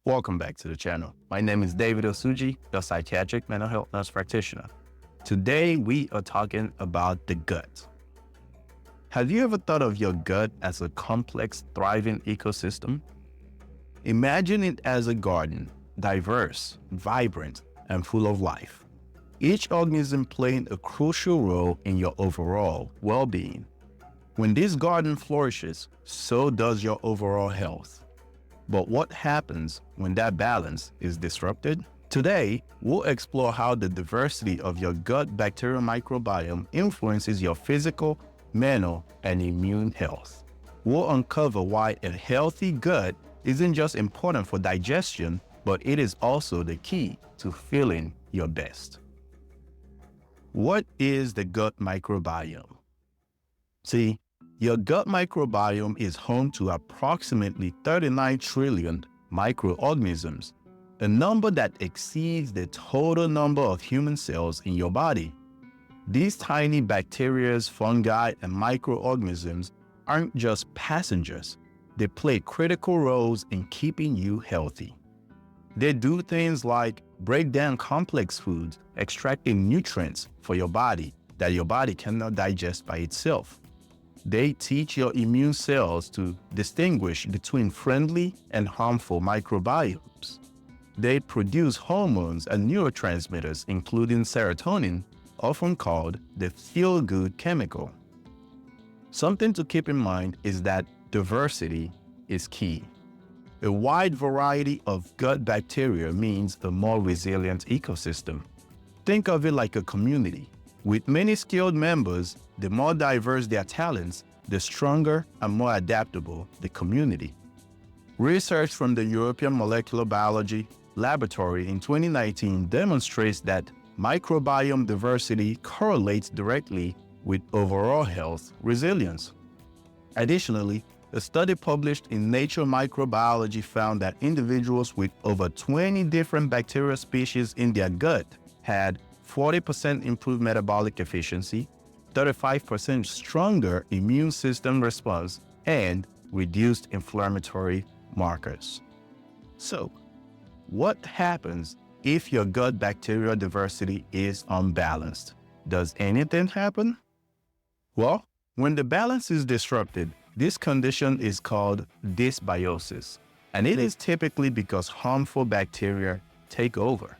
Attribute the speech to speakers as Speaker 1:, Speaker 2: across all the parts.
Speaker 1: Welcome back to the channel. My name is David Osuji, the psychiatric mental health nurse practitioner. Today, we are talking about the gut. Have you ever thought of your gut as a complex, thriving ecosystem? Imagine it as a garden, diverse, vibrant, and full of life. Each organism playing a crucial role in your overall well-being. When this garden flourishes, so does your overall health. But what happens when that balance is disrupted? Today, we'll explore how the diversity of your gut bacterial microbiome influences your physical, mental, and immune health. We'll uncover why a healthy gut isn't just important for digestion, but it is also the key to feeling your best. What is the gut microbiome? See, your gut microbiome is home to approximately 39 trillion microorganisms, a number that exceeds the total number of human cells in your body. These tiny bacteria, fungi, and microorganisms aren't just passengers. They play critical roles in keeping you healthy. They do things like break down complex foods, extracting nutrients for your body that your body cannot digest by itself. They teach your immune cells to distinguish between friendly and harmful microbiomes. They produce hormones and neurotransmitters, including serotonin, often called the feel-good chemical. Something to keep in mind is that diversity is key. A wide variety of gut bacteria means a more resilient ecosystem. Think of it like a community. With many skilled members, the more diverse their talents, the stronger and more adaptable the community. Research from the European Molecular Biology Laboratory in 2019 demonstrates that microbiome diversity correlates directly with overall health resilience. Additionally, a study published in Nature Microbiology found that individuals with over 20 different bacterial species in their gut had 40% improved metabolic efficiency, 35% stronger immune system response, and reduced inflammatory markers. So, what happens if your gut bacterial diversity is unbalanced? Does anything happen? Well, when the balance is disrupted, this condition is called dysbiosis, and it is typically because harmful bacteria take over.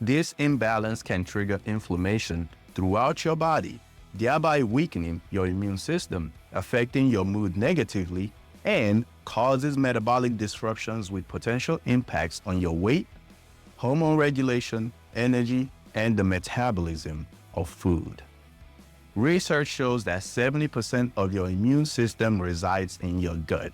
Speaker 1: This imbalance can trigger inflammation throughout your body, thereby weakening your immune system, affecting your mood negatively, and causes metabolic disruptions with potential impacts on your weight, hormone regulation, energy, and the metabolism of food. Research shows that 70% of your immune system resides in your gut.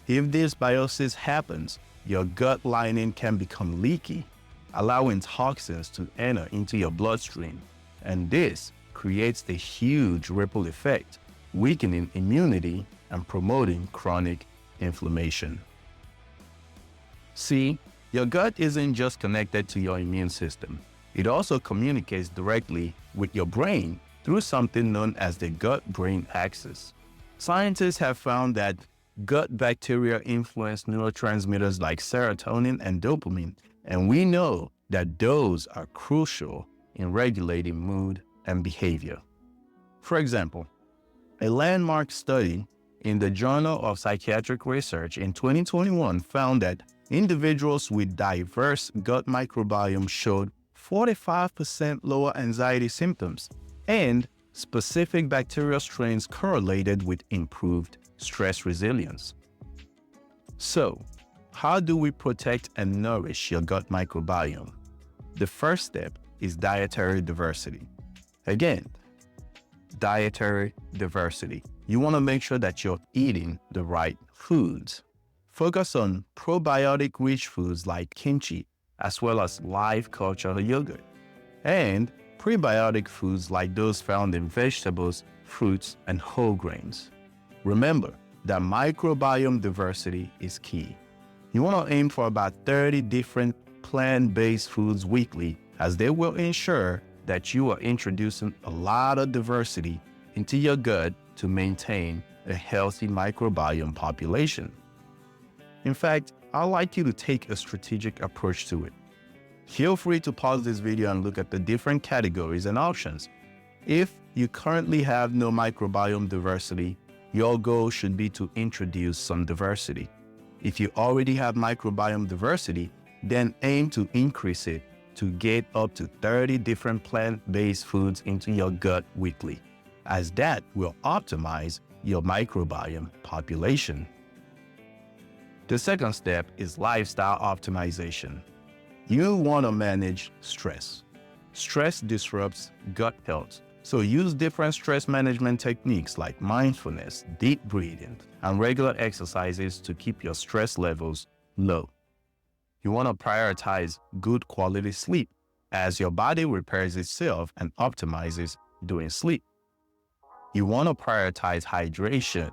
Speaker 1: If dysbiosis happens, your gut lining can become leaky, allowing toxins to enter into your bloodstream, and this creates a huge ripple effect, weakening immunity and promoting chronic inflammation. See, your gut isn't just connected to your immune system. It also communicates directly with your brain through something known as the gut-brain axis. Scientists have found that gut bacteria influence neurotransmitters like serotonin and dopamine, and we know that those are crucial in regulating mood and behavior. For example, a landmark study in the Journal of Psychiatric Research in 2021 found that individuals with diverse gut microbiome showed 45% lower anxiety symptoms, and specific bacterial strains correlated with improved stress resilience. So, how do we protect and nourish your gut microbiome? The first step is dietary diversity. Again, dietary diversity. You want to make sure that you're eating the right foods. Focus on probiotic-rich foods like kimchi, as well as live cultured yogurt, and prebiotic foods like those found in vegetables, fruits, and whole grains. Remember that microbiome diversity is key. You want to aim for about 30 different plant-based foods weekly, as they will ensure that you are introducing a lot of diversity into your gut to maintain a healthy microbiome population. In fact, I'd like you to take a strategic approach to it. Feel free to pause this video and look at the different categories and options. If you currently have no microbiome diversity, your goal should be to introduce some diversity. If you already have microbiome diversity, then aim to increase it to get up to 30 different plant-based foods into your gut weekly, as that will optimize your microbiome population. The second step is lifestyle optimization. You want to manage stress. Stress disrupts gut health, so use different stress management techniques like mindfulness, deep breathing, and regular exercises to keep your stress levels low. You want to prioritize good quality sleep, as your body repairs itself and optimizes during sleep. You want to prioritize hydration.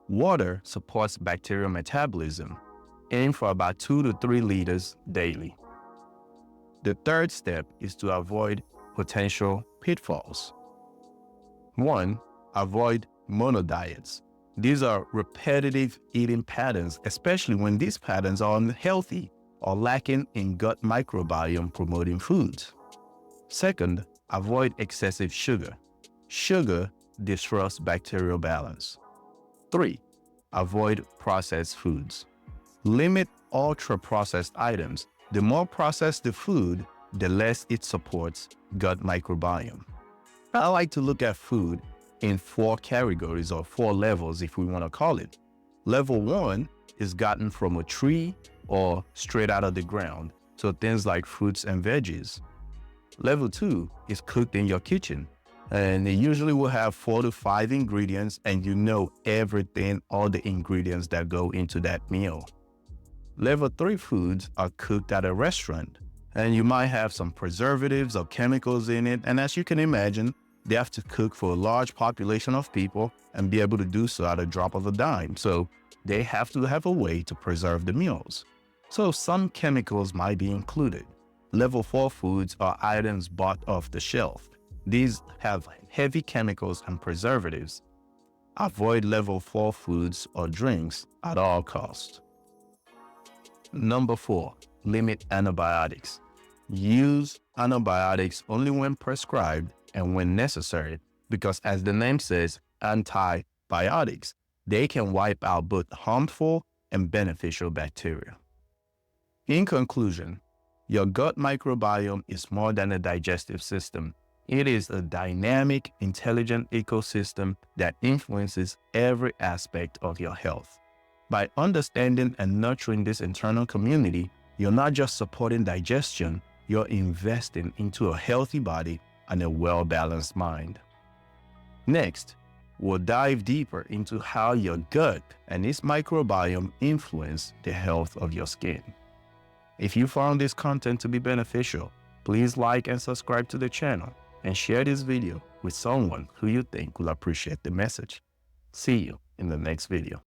Speaker 1: Water supports bacterial metabolism. Aim for about 2 to 3 liters daily. The third step is to avoid potential pitfalls. 1. Avoid monodiets. These are repetitive eating patterns, especially when these patterns are unhealthy or lacking in gut microbiome promoting foods. Second, avoid excessive sugar. Sugar disrupts bacterial balance. 3. Avoid processed foods. Limit ultra-processed items. The more processed the food, the less it supports gut microbiome. I like to look at food in 4 categories or 4 levels, if we want to call it. Level 1 is gotten from a tree or straight out of the ground, so things like fruits and veggies. Level 2 is cooked in your kitchen, and it usually will have 4 to 5 ingredients, and you know everything, all the ingredients that go into that meal. Level 3 foods are cooked at a restaurant, and you might have some preservatives or chemicals in it, and as you can imagine, they have to cook for a large population of people and be able to do so at a drop of a dime, so they have to have a way to preserve the meals. So some chemicals might be included. Level 4 foods are items bought off the shelf. These have heavy chemicals and preservatives. Avoid level 4 foods or drinks at all costs. Number 4, limit antibiotics. Use antibiotics only when prescribed and when necessary, because as the name says, antibiotics, they can wipe out both harmful and beneficial bacteria. In conclusion, your gut microbiome is more than a digestive system. It is a dynamic, intelligent ecosystem that influences every aspect of your health. By understanding and nurturing this internal community, you're not just supporting digestion, you're investing into a healthy body and a well-balanced mind. Next, we'll dive deeper into how your gut and its microbiome influence the health of your skin. If you found this content to be beneficial, please like and subscribe to the channel and share this video with someone who you think will appreciate the message. See you in the next video.